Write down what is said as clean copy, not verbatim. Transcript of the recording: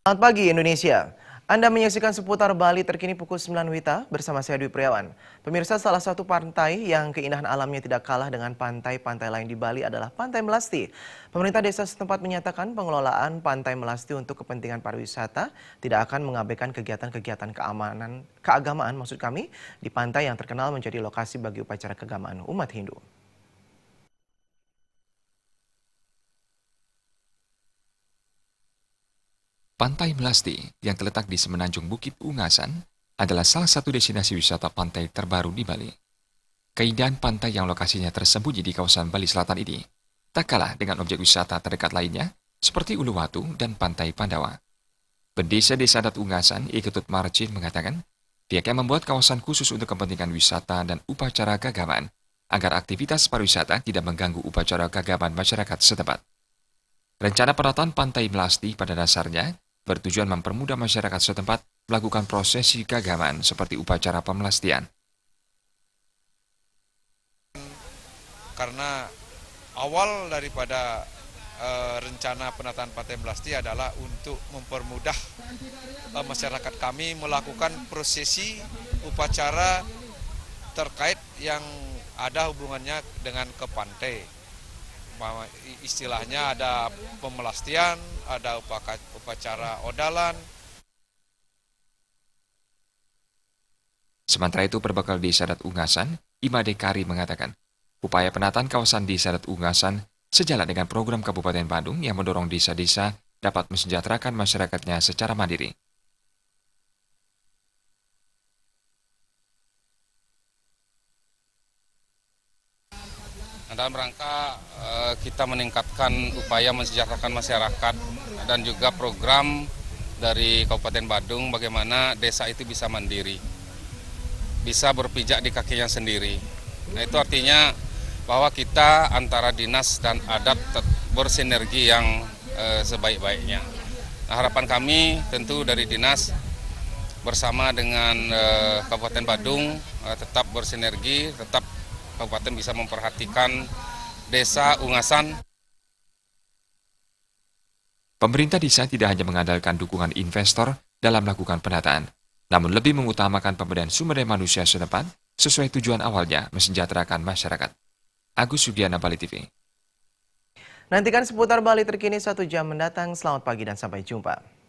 Selamat pagi Indonesia. Anda menyaksikan seputar Bali terkini pukul 9 WITA bersama saya Dwi Priawan. Pemirsa, salah satu pantai yang keindahan alamnya tidak kalah dengan pantai-pantai lain di Bali adalah Pantai Melasti. Pemerintah desa setempat menyatakan pengelolaan Pantai Melasti untuk kepentingan pariwisata tidak akan mengabaikan kegiatan-kegiatan keagamaan di pantai yang terkenal menjadi lokasi bagi upacara keagamaan umat Hindu. Pantai Melasti yang terletak di semenanjung Bukit Ungasan adalah salah satu destinasi wisata pantai terbaru di Bali. Keindahan pantai yang lokasinya tersembunyi di kawasan Bali Selatan ini tak kalah dengan objek wisata terdekat lainnya seperti Uluwatu dan Pantai Pandawa. Pendesa Desa Adat Ungasan, Iketut Marcin mengatakan, pihaknya membuat kawasan khusus untuk kepentingan wisata dan upacara keagamaan agar aktivitas pariwisata tidak mengganggu upacara keagamaan masyarakat setempat. Rencana penataan Pantai Melasti pada dasarnya bertujuan mempermudah masyarakat setempat melakukan prosesi keagamaan seperti upacara pemelastian. Karena awal daripada rencana penataan Pantai Melasti adalah untuk mempermudah masyarakat kami melakukan prosesi upacara terkait yang ada hubungannya dengan ke pantai. Istilahnya ada pemelastian, ada upacara odalan. Sementara itu, Perbekal Desa Adat Ungasan, Imade Kari mengatakan, upaya penataan kawasan Desa Adat Ungasan sejalan dengan program Kabupaten Bandung yang mendorong desa-desa dapat mensejahterakan masyarakatnya secara mandiri. Dalam rangka kita meningkatkan upaya mensejahterakan masyarakat dan juga program dari Kabupaten Bandung bagaimana desa itu bisa mandiri, bisa berpijak di kakinya sendiri. Nah, itu artinya bahwa kita antara dinas dan adat bersinergi yang sebaik-baiknya. Nah, harapan kami tentu dari dinas bersama dengan Kabupaten Bandung tetap bersinergi, tetap Kabupaten bisa memperhatikan Desa Ungasan. Pemerintah desa tidak hanya mengandalkan dukungan investor dalam melakukan penataan, namun lebih mengutamakan pemberdayaan sumber daya manusia setempat sesuai tujuan awalnya mensejahterakan masyarakat. Agus Sugiana, Bali TV. Nantikan seputar Bali terkini 1 jam mendatang. Selamat pagi dan sampai jumpa.